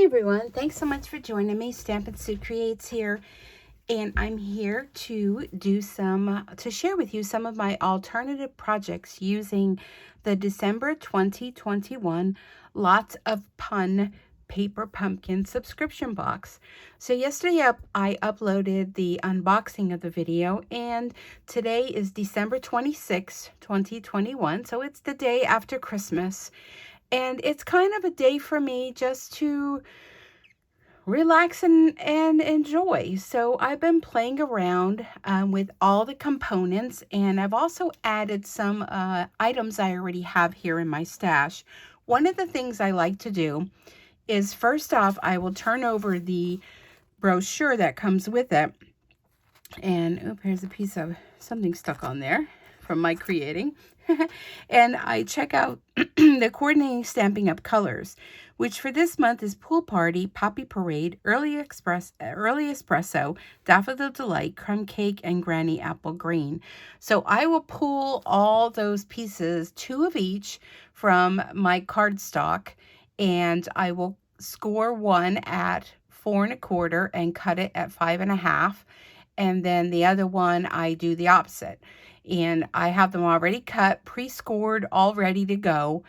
Hi everyone, thanks so much for joining me. Stampin' Sue Creates here, and I'm here to share with you some of my alternative projects using the December 2021 Lots of Pun Paper Pumpkin subscription box. So yesterday I uploaded the unboxing of the video, and today is December 26, 2021, so it's the day after Christmas. And it's kind of a day for me just to relax and enjoy. So I've been playing around with all the components, and I've also added some items I already have here in my stash. One of the things I like to do is, first off, I will turn over the brochure that comes with it. And oh, here's a piece of something stuck on there from my creating. And I check out the coordinating Stampin' Up colors, which for this month is Pool Party, Poppy Parade, Early Espresso, Daffodil Delight, Crumb Cake, and Granny Apple Green. So I will pull all those pieces, 2 of each, from my cardstock, and I will score one at 4 1/4 and cut it at 5 1/2. And then the other one, I do the opposite. And I have them already cut, pre-scored, all ready to go.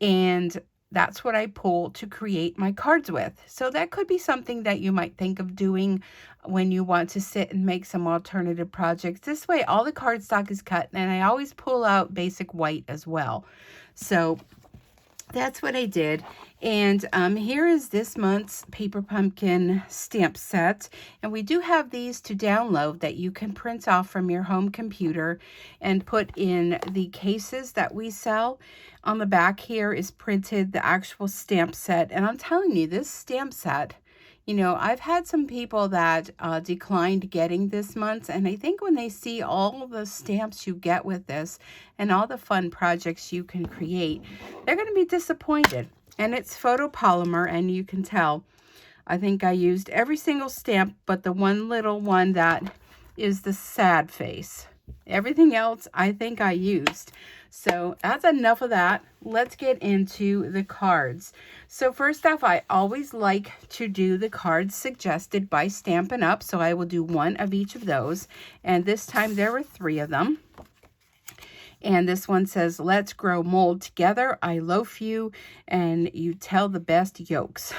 And that's what I pull to create my cards with. So that could be something that you might think of doing when you want to sit and make some alternative projects. This way, all the cardstock is cut, and I always pull out basic white as well. So that's what I did. And here is this month's Paper Pumpkin stamp set. And we do have these to download that you can print off from your home computer and put in the cases that we sell. On the back here is printed the actual stamp set. And I'm telling you, this stamp set, you know, I've had some people that declined getting this month's, and I think when they see all the stamps you get with this and all the fun projects you can create, they're going to be disappointed. And it's photopolymer, and you can tell, I think I used every single stamp but the one little one that is the sad face. Everything else I think I used. So that's enough of that. Let's get into the cards. So first off, I always like to do the cards suggested by Stampin' Up. So I will do one of each of those. And this time there were 3 of them. And this one says, let's grow mold together. I loaf you and you tell the best yolks.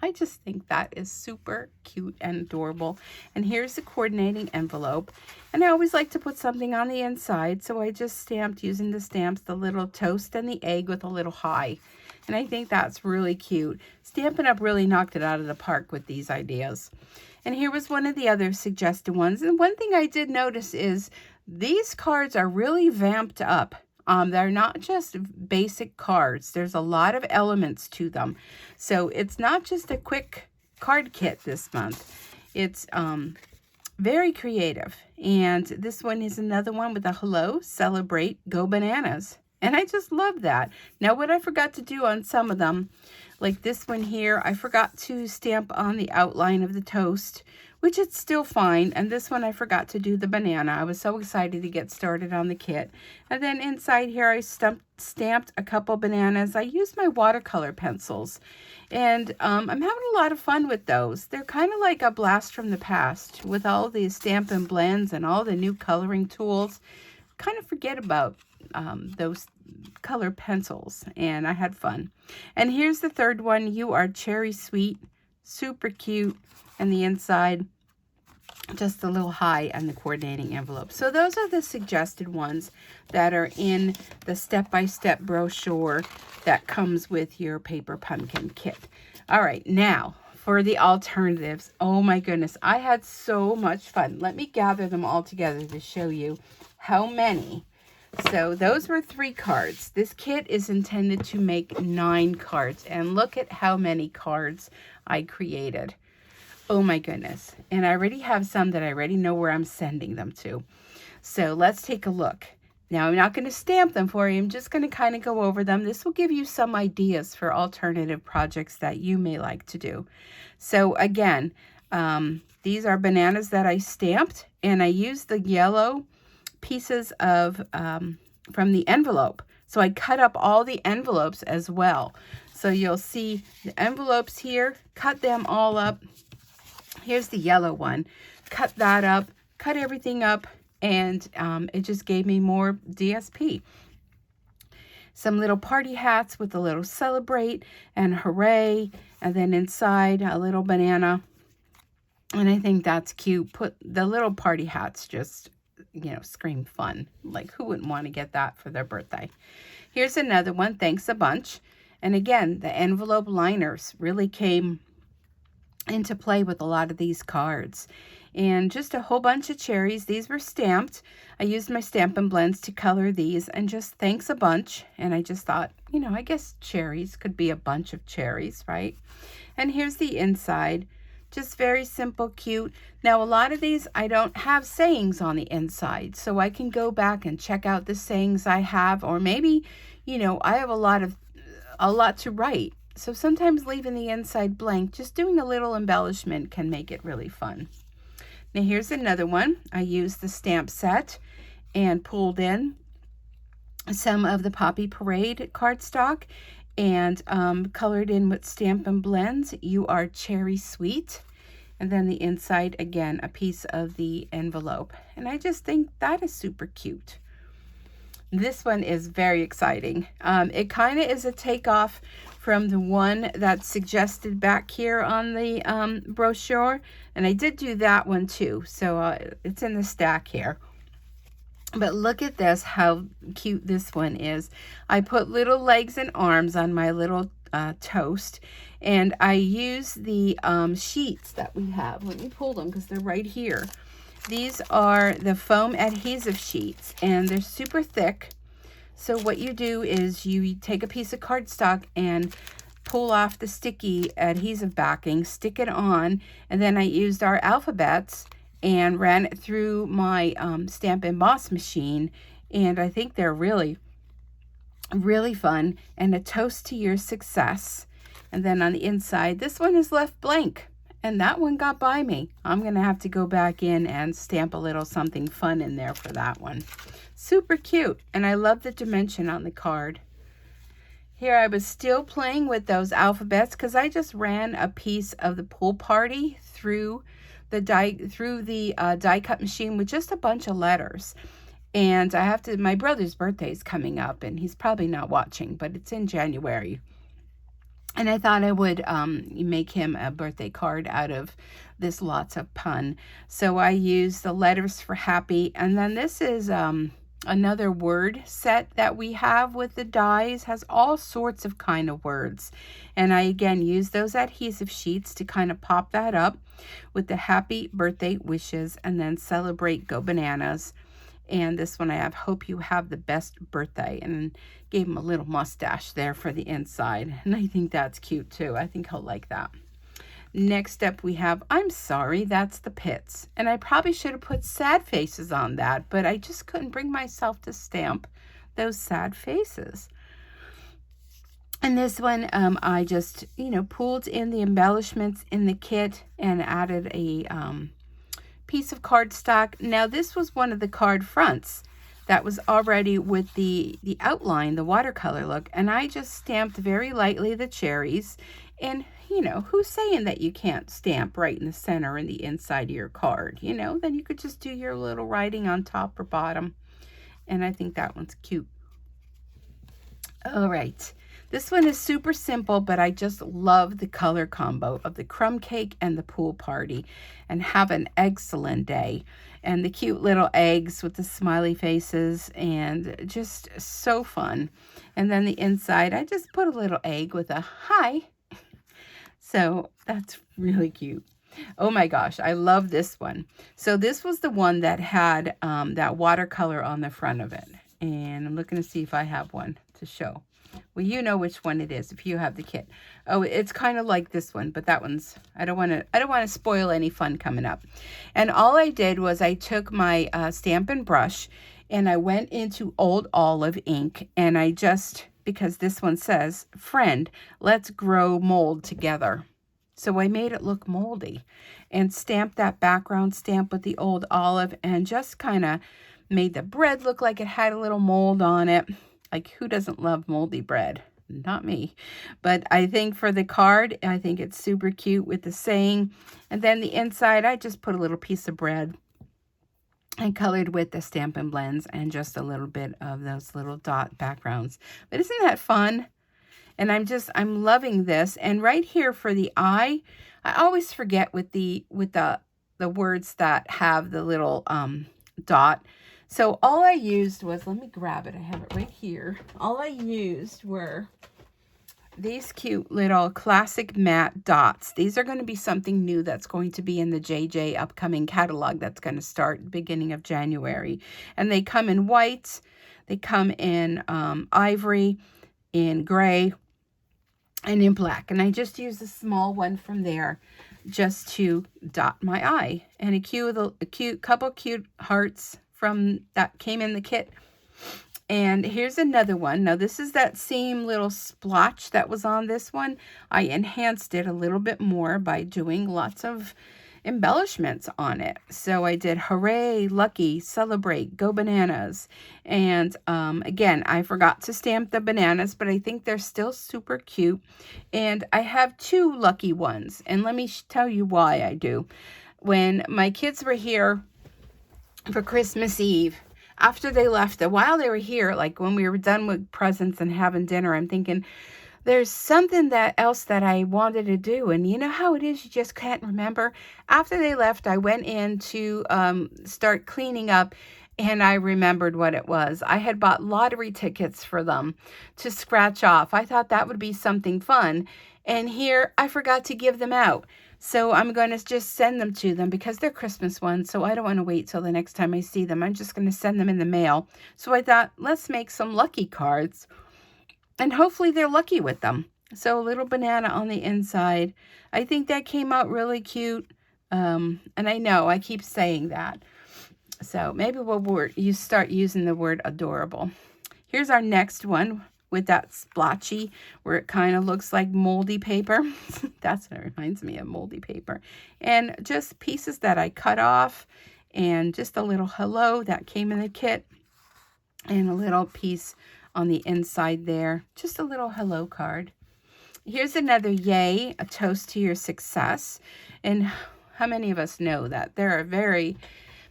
I just think that is super cute and adorable. And here's the coordinating envelope. And I always like to put something on the inside. So I just stamped, using the stamps, the little toast and the egg with a little hi. And I think that's really cute. Stampin' Up really knocked it out of the park with these ideas. And here was one of the other suggested ones. And one thing I did notice is these cards are really vamped up. They're not just basic cards. There's a lot of elements to them. So it's not just a quick card kit this month. It's very creative. And this one is another one with a hello, celebrate, go bananas. And I just love that. Now, what I forgot to do on some of them, like this one here, I forgot to stamp on the outline of the toast, which it's still fine. And this one, I forgot to do the banana. I was so excited to get started on the kit. And then inside here, I stamped a couple bananas. I used my watercolor pencils. And I'm having a lot of fun with those. They're kind of like a blast from the past with all these Stampin' Blends and all the new coloring tools. Kind of forget about those color pencils, and I had fun. And here's the third one. You are cherry sweet, super cute, and the inside just a little hi on the coordinating envelope. So those are the suggested ones that are in the step-by-step brochure that comes with your Paper Pumpkin kit. All right, now for the alternatives. Oh my goodness, I had so much fun. Let me gather them all together to show you how many. So those were 3 cards. This kit is intended to make 9 cards. And look at how many cards I created. Oh my goodness. And I already have some that I already know where I'm sending them to. So let's take a look. Now, I'm not going to stamp them for you. I'm just going to kind of go over them. This will give you some ideas for alternative projects that you may like to do. So again, these are bananas that I stamped. And I used the yellow pieces of from the envelope. So I cut up all the envelopes as well. So you'll see the envelopes here, cut them all up. Here's the yellow one. Cut that up, cut everything up, and it just gave me more DSP. Some little party hats with a little celebrate and hooray, and then inside a little banana. And I think that's cute. Put the little party hats just, you know, scream fun. Like, who wouldn't want to get that for their birthday? Here's another one, thanks a bunch. And again, the envelope liners really came into play with a lot of these cards. And just a whole bunch of cherries. These were stamped. I used my Stampin' Blends to color these, and just thanks a bunch. And I just thought, you know, I guess cherries could be a bunch of cherries, right? And here's the inside. Just very simple, cute. Now, a lot of these, I don't have sayings on the inside, so I can go back and check out the sayings I have, or maybe, you know, I have a lot to write. So sometimes leaving the inside blank, just doing a little embellishment can make it really fun. Now, here's another one. I used the stamp set and pulled in some of the Poppy Parade cardstock and colored in with Stampin' Blends. You Are Cherry Sweet. And then the inside, again, a piece of the envelope. And I just think that is super cute. This one is very exciting. It kind of is a takeoff from the one that's suggested back here on the brochure. And I did do that one too. So it's in the stack here. But look at this, how cute this one is. I put little legs and arms on my little toast. And I use the sheets that we have. Let me pull them because they're right here. These are the foam adhesive sheets, and they're super thick. So what you do is you take a piece of cardstock and pull off the sticky adhesive backing, stick it on, and then I used our alphabets and ran it through my stamp emboss machine, and I think they're really, really fun, and a toast to your success. And then on the inside, this one is left blank. And that one got by me. I'm going to have to go back in and stamp a little something fun in there for that one. Super cute. And I love the dimension on the card. Here I was still playing with those alphabets because I just ran a piece of the pool party through the die cut machine with just a bunch of letters. And I have to, my brother's birthday is coming up, and he's probably not watching, but it's in January. And I thought I would make him a birthday card out of this lots of pun. So I used the letters for happy. And then this is another word set that we have with the dies. Has all sorts of kind of words. And I, again, use those adhesive sheets to kind of pop that up with the happy birthday wishes. And then celebrate, go bananas. And this one I have, hope you have the best birthday. And gave him a little mustache there for the inside. And I think that's cute too. I think he'll like that. Next up we have, I'm sorry, that's the pits. And I probably should have put sad faces on that, but I just couldn't bring myself to stamp those sad faces. And this one, I just, you know, pulled in the embellishments in the kit and added a piece of cardstock. Now this was one of the card fronts that was already with the outline, the watercolor look, and I just stamped very lightly the cherries. And you know, who's saying that you can't stamp right in the center and the inside of your card? You know, then you could just do your little writing on top or bottom. And I think that one's cute. All right. This one is super simple, but I just love the color combo of the crumb cake and the pool party. And have an excellent day. And the cute little eggs with the smiley faces, and just so fun. And then the inside, I just put a little egg with a hi. So that's really cute. Oh my gosh, I love this one. So this was the one that had that watercolor on the front of it. And I'm looking to see if I have one to show. Well, you know which one it is if you have the kit. Oh, it's kind of like this one, but that one's, I don't want to spoil any fun coming up. And all I did was I took my Stampin' brush and I went into Old Olive ink, and I just, because this one says, friend, let's grow mold together. So I made it look moldy and stamped that background stamp with the Old Olive, and just kind of made the bread look like it had a little mold on it. Like, who doesn't love moldy bread? not me. But I think for the card, I think it's super cute with the saying. And then the inside, I just put a little piece of bread and colored with the Stampin' Blends and just a little bit of those little dot backgrounds. But isn't that fun? And I'm loving this. And right here for the eye, I always forget with the words that have the little dot. So all I used was, let me grab it. I have it right here. All I used were these cute little classic matte dots. These are going to be something new that's going to be in the JJ upcoming catalog that's going to start beginning of January. And they come in white, they come in ivory, in gray, and in black. And I just used a small one from there just to dot my eye. And a couple cute hearts from that came in the kit. And here's another one. Now this is that same little splotch that was on this one. I enhanced it a little bit more by doing lots of embellishments on it. So I did hooray, lucky, celebrate, go bananas. And again, I forgot to stamp the bananas, but I think they're still super cute. And I have 2 lucky ones. And let me tell you why I do. When my kids were here for Christmas Eve, after they left, while they were here, like when we were done with presents and having dinner, I'm thinking, there's something else that I wanted to do. And you know how it is, you just can't remember. After they left, I went in to start cleaning up, and I remembered what it was. I had bought lottery tickets for them to scratch off. I thought that would be something fun. And here, I forgot to give them out. So I'm going to just send them to them because they're Christmas ones. So I don't want to wait till the next time I see them. I'm just going to send them in the mail. So I thought, let's make some lucky cards. And hopefully they're lucky with them. So a little banana on the inside. I think that came out really cute. And I know I keep saying that. So maybe you start using the word adorable. Here's our next one with that splotchy where it kind of looks like moldy paper. That's what it reminds me of, moldy paper. And just pieces that I cut off, and just a little hello that came in the kit, and a little piece on the inside there. Just a little hello card. Here's another yay, a toast to your success. And how many of us know that there are very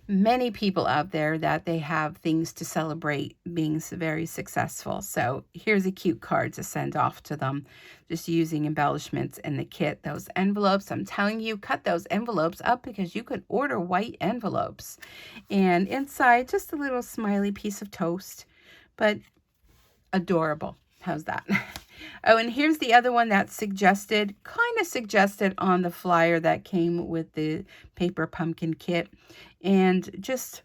many people out there that they have things to celebrate being very successful. So here's a cute card to send off to them, just using embellishments in the kit. Those envelopes, I'm telling you, cut those envelopes up because you could order white envelopes. And inside, just a little smiley piece of toast, but adorable. How's that? Oh, and here's the other one that's kind of suggested on the flyer that came with the paper pumpkin kit. And just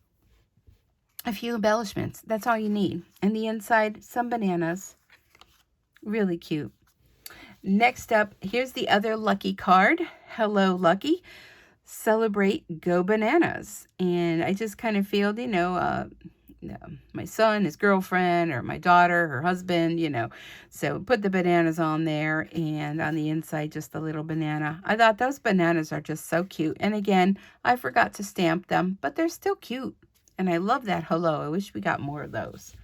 a few embellishments. That's all you need. And the inside, some bananas. Really cute. Next up, here's the other lucky card. Hello, lucky. Celebrate, go bananas. And I just kind of feel, my son, his girlfriend, or my daughter, her husband, So put the bananas on there, and on the inside, just a little banana. I thought those bananas are just so cute. And again, I forgot to stamp them, but they're still cute. And I love that hello. I wish we got more of those.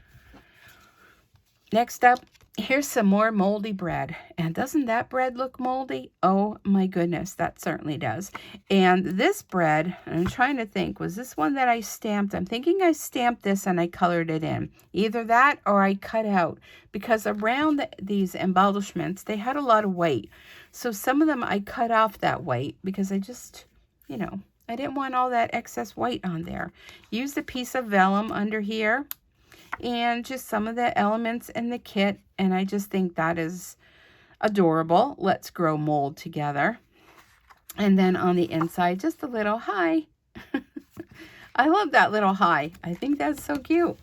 Next up, here's some more moldy bread. And doesn't that bread look moldy? Oh my goodness, that certainly does. And this bread, I'm trying to think, was this one that I stamped? I'm thinking I stamped this and I colored it in. Either that or I cut out, because around these embellishments, they had a lot of weight. So some of them I cut off that weight because I just, I didn't want all that excess weight on there. Used a piece of vellum under here, and just some of the elements in the kit, and I just think that is adorable. Let's grow mold together. And then on the inside, just a little hi. I love that little hi. I think that's so cute.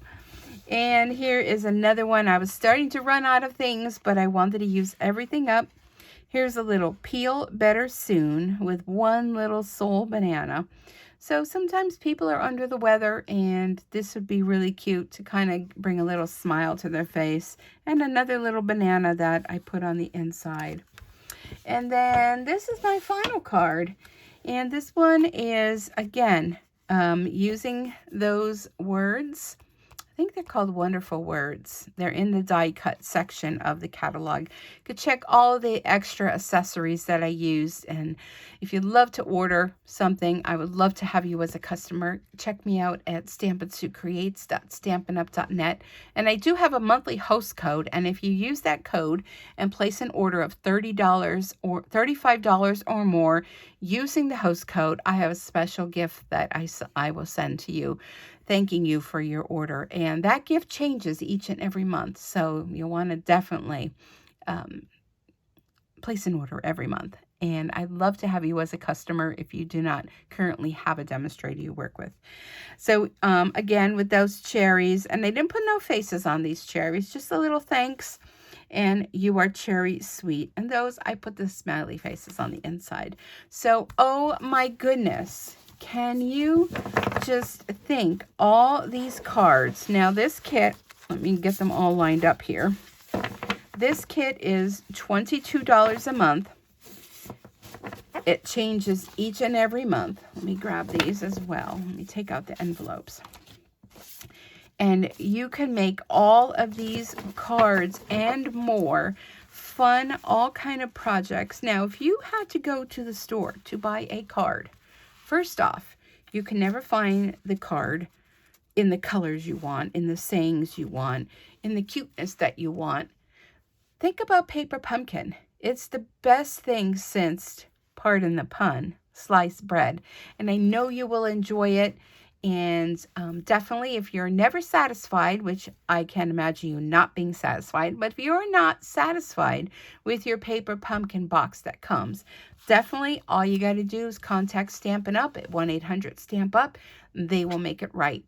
And here is another one. I was starting to run out of things, but I wanted to use everything up. Here's a little peel better soon with one little soul banana. So sometimes people are under the weather, and this would be really cute to kind of bring a little smile to their face. And another little banana that I put on the inside. And then this is my final card. And this one is, again, using those words think they're called Wonderful Words. They're in the die cut section of the catalog. You could check all the extra accessories that I used. And if you'd love to order something, I would love to have you as a customer. Check me out at stampandsuitcreates.stampinup.net. And I do have a monthly host code. And if you use that code and place an order of $30 or $35 or more using the host code, I have a special gift that I will send to you, thanking you for your order. And that gift changes each and every month. So you'll want to definitely place an order every month. And I'd love to have you as a customer if you do not currently have a demonstrator you work with. So again, with those cherries, and they didn't put no faces on these cherries, just a little thanks. And you are cherry sweet. And those, I put the smiley faces on the inside. So, oh my goodness. Can you just think all these cards? Now this kit, let me get them all lined up here. This kit is $22 a month. It changes each and every month. Let me grab these as well. Let me take out the envelopes. And you can make all of these cards and more fun, all kind of projects. Now, if you had to go to the store to buy a card, first off, you can never find the card in the colors you want, in the sayings you want, in the cuteness that you want. Think about paper pumpkin. It's the best thing since, pardon the pun, sliced bread. And I know you will enjoy it. And definitely, if you're never satisfied, which I can't imagine you not being satisfied, but if you're not satisfied with your paper pumpkin box that comes, definitely all you got to do is contact Stampin' Up! At 1-800-STAMP-UP. They will make it right.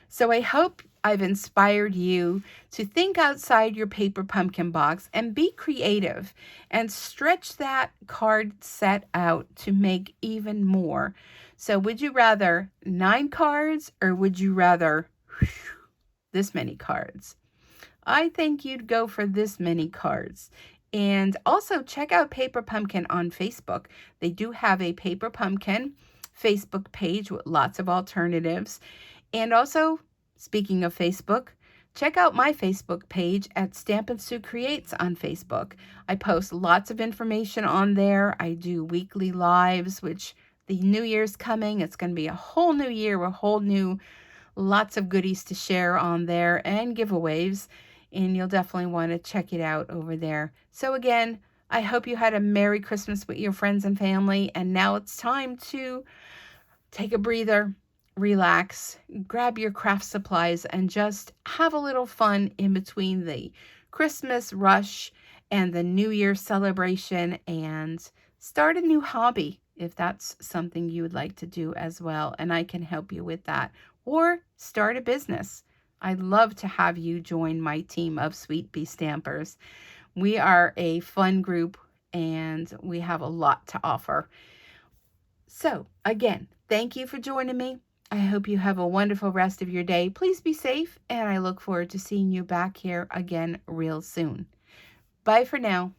So I hope I've inspired you to think outside your paper pumpkin box and be creative and stretch that card set out to make even more. So would you rather 9 cards or would you rather this many cards? I think you'd go for this many cards. And also check out Paper Pumpkin on Facebook. They do have a Paper Pumpkin Facebook page with lots of alternatives. And also, speaking of Facebook, check out my Facebook page at Stampin' Sue Creates on Facebook. I post lots of information on there. I do weekly lives, which the new year's coming. It's going to be a whole new year, a whole new, lots of goodies to share on there and giveaways. And you'll definitely want to check it out over there. So again, I hope you had a Merry Christmas with your friends and family. And now it's time to take a breather, relax, grab your craft supplies, and just have a little fun in between the Christmas rush and the New Year celebration, and start a new hobby if that's something you would like to do as well. And I can help you with that. Or start a business. I'd love to have you join my team of SUEweet Bee Stampers. We are a fun group and we have a lot to offer. So again, thank you for joining me. I hope you have a wonderful rest of your day. Please be safe, and I look forward to seeing you back here again real soon. Bye for now.